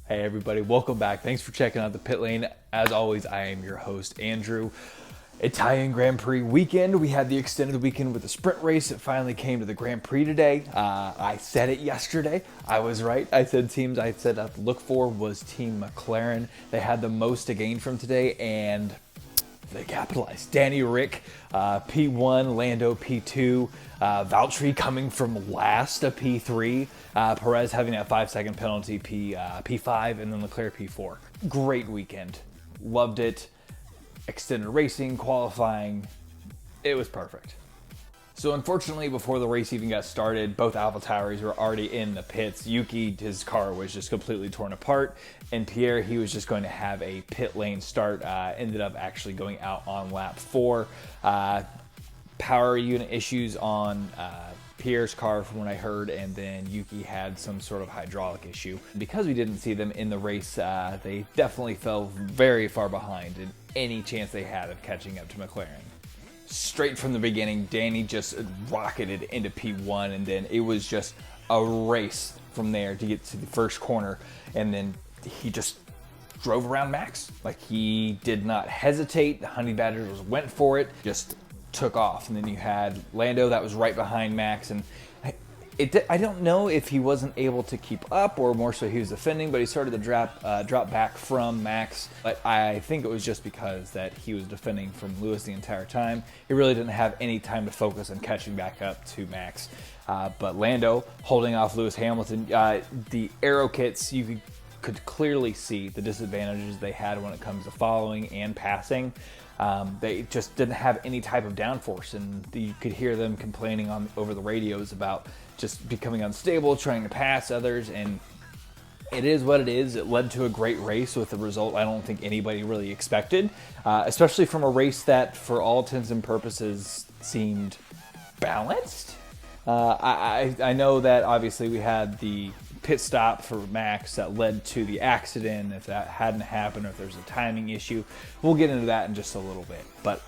Hey everybody, welcome back. Thanks for checking out the pit lane. As always, I am your host, Andrew. Italian Grand Prix weekend. We had the extended weekend with the sprint race. It finally came to the Grand Prix today. I said it yesterday. I was right. I said teams I said to look for was Team Mcleran. They had the most to gain from today, and they capitalized. Dani, Rick, P1, Lando, P2, Valtteri coming from last to P3, Perez having that 5-second penalty, P5, and then Leclerc P4. Great weekend. Loved it. Extended racing, qualifying. It was perfect. So unfortunately, before the race even got started, both Alpha Tauris were already in the pits. Yuki, his car was just completely torn apart, and Pierre, he was just going to have a pit lane start, ended up actually going out on lap 4. Power unit issues on Pierre's car from what I heard, and then Yuki had some sort of hydraulic issue. Because we didn't see them in the race, they definitely fell very far behind in any chance they had of catching up to McLaren. Straight from the beginning, Dani just rocketed into P1, and then it was just a race from there to get to the first corner, and then he just drove around Max. Like, he did not hesitate. The Honey Badgers went for it, just took off. And then you had Lando that was right behind Max, and I don't know if he wasn't able to keep up or more so he was defending, but he started to drop back from Max. But I think it was just because that he was defending from Lewis the entire time. He really didn't have any time to focus on catching back up to Max. But Lando holding off Lewis Hamilton. The aero kits, you could clearly see the disadvantages they had when it comes to following and passing. They just didn't have any type of downforce, and you could hear them complaining over the radios about just becoming unstable, trying to pass others, and it is what it is. It led to a great race with a result I don't think anybody really expected, especially from a race that, for all intents and purposes, seemed balanced. I know that obviously we had the pit stop for Max that led to the accident. If that hadn't happened, or if there's a timing issue, we'll get into that in just a little bit. But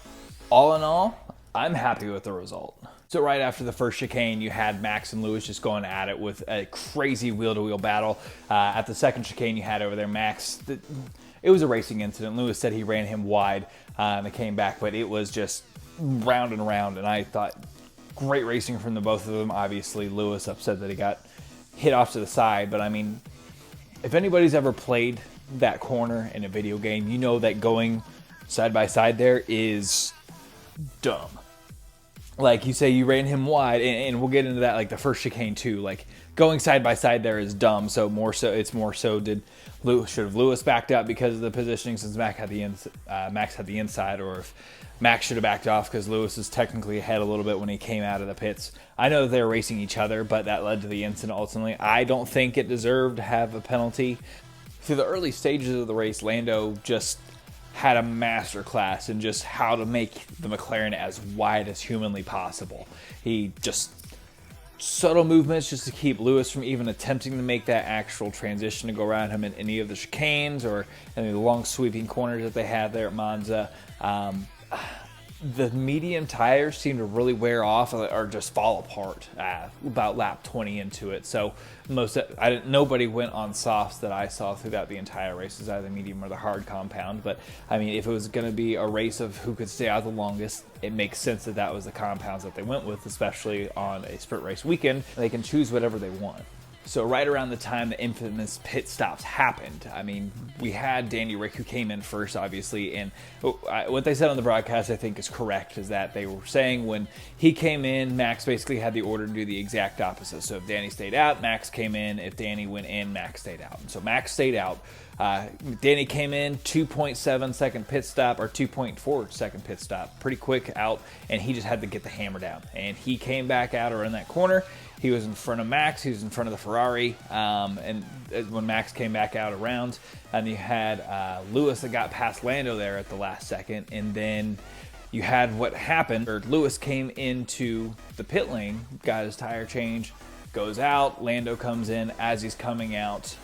all in all, I'm happy with the result. So right after the first chicane, you had Max and Lewis just going at it with a crazy wheel-to-wheel battle. At the second chicane you had over there, Max, it was a racing incident. Lewis said he ran him wide, and it came back, but it was just round and round, and I thought great racing from the both of them. Obviously, Lewis upset that he got hit off to the side, but I mean, if anybody's ever played that corner in a video game, you know that going side by side there is dumb. Like, you say you ran him wide, and we'll get into that, like the first chicane too. Like, going side by side there is dumb. So it's more so should have Lewis backed up because of the positioning, since Max had the inside, or if Max should have backed off because Lewis is technically ahead a little bit when he came out of the pits. I know they were racing each other, but that led to the incident ultimately. I don't think it deserved to have a penalty. Through the early stages of the race, Lando just had a master class in just how to make the McLaren as wide as humanly possible. He just subtle movements just to keep Lewis from even attempting to make that actual transition to go around him in any of the chicanes or any of the long sweeping corners that they had there at Monza. The medium tires seem to really wear off or just fall apart about lap 20 into it. So nobody went on softs that I saw throughout the entire race, either the medium or the hard compound. But I mean, if it was going to be a race of who could stay out the longest, it makes sense that that was the compounds that they went with, especially on a sprint race weekend. They can choose whatever they want. So right around the time the infamous pit stops happened, I mean, we had Dani, Rick, who came in first, obviously, and what they said on the broadcast, I think, is correct, is that they were saying when he came in, Max basically had the order to do the exact opposite. So if Dani stayed out, Max came in. If Dani went in, Max stayed out. So Max stayed out. Dani came in, 2.7 second pit stop, or 2.4 second pit stop, pretty quick out, and he just had to get the hammer down. And he came back out around that corner. He was in front of Max. He was in front of the Ferrari. And when Max came back out around, and you had Lewis that got past Lando there at the last second. And then you had what happened, or Lewis came into the pit lane, got his tire change, goes out. Lando comes in. As he's coming out,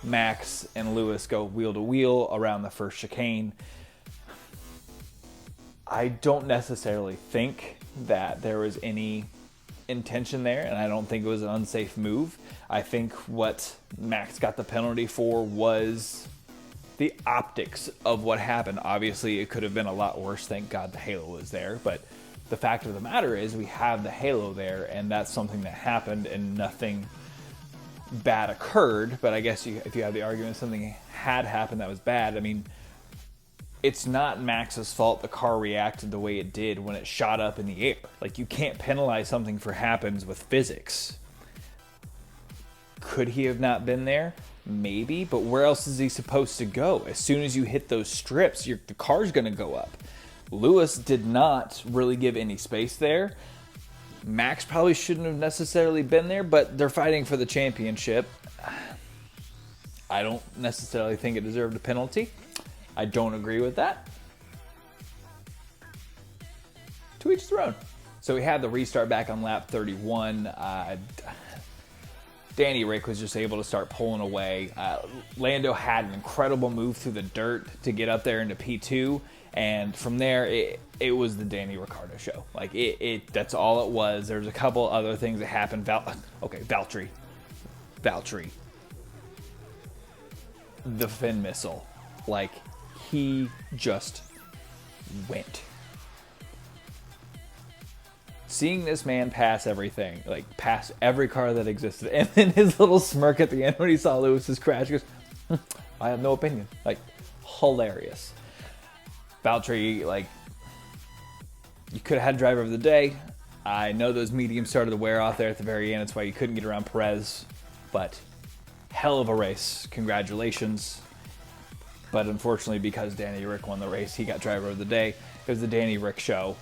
Max and Lewis go wheel to wheel around the first chicane. I don't necessarily think that there was any intention there, and I don't think it was an unsafe move. I think what Max got the penalty for was the optics of what happened. Obviously, it could have been a lot worse. Thank God the halo was there. But the fact of the matter is we have the halo there, and that's something that happened, and nothing bad occurred. But I guess if you have the argument something had happened that was bad, I mean, it's not Max's fault the car reacted the way it did when it shot up in the air. Like, you can't penalize something for happens with physics. Could he have not been there? Maybe, but where else is he supposed to go? As soon as you hit those strips, the car's going to go up. Lewis did not really give any space there. Max probably shouldn't have necessarily been there, but they're fighting for the championship. I don't necessarily think it deserved a penalty. I don't agree with that. To each their own. So we had the restart back on lap 31. Danny Rick was just able to start pulling away. Lando had an incredible move through the dirt to get up there into P2. And from there, it was the Danny Ricciardo show. Like, that's all it was. There's a couple other things that happened. Valtteri. The fin missile. Like, he just went. Seeing this man pass everything, like pass every car that existed, and then his little smirk at the end when he saw Lewis's crash, he goes, I have no opinion. Like, hilarious. Valtteri, like, you could have had driver of the day. I know those mediums started to wear off there at the very end. That's why you couldn't get around Perez. But hell of a race. Congratulations. But unfortunately, because Danny Rick won the race, he got driver of the day. It was the Danny Rick show.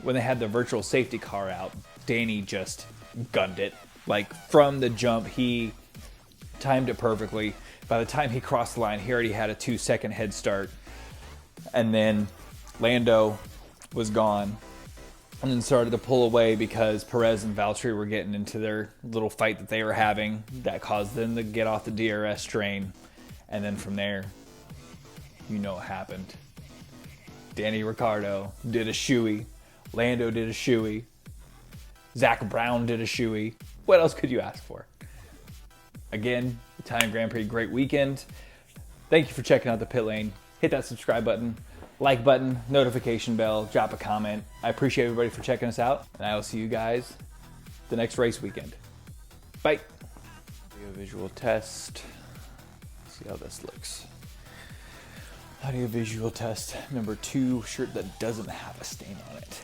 When they had the virtual safety car out, Danny just gunned it. Like, from the jump, he timed it perfectly. By the time he crossed the line, he already had a 2-second head start. And then Lando was gone and then started to pull away because Perez and Valtteri were getting into their little fight that they were having that caused them to get off the DRS train. And then from there, you know what happened. Danny Ricciardo did a shoey. Lando did a shoey. Zach Brown did a shoey. What else could you ask for? Again, Italian Grand Prix, great weekend. Thank you for checking out the pit lane. Hit that subscribe button, like button, notification bell, drop a comment. I appreciate everybody for checking us out, and I will see you guys the next race weekend. Bye. Audio visual test. See how this looks. Audio visual test number 2, shirt that doesn't have a stain on it.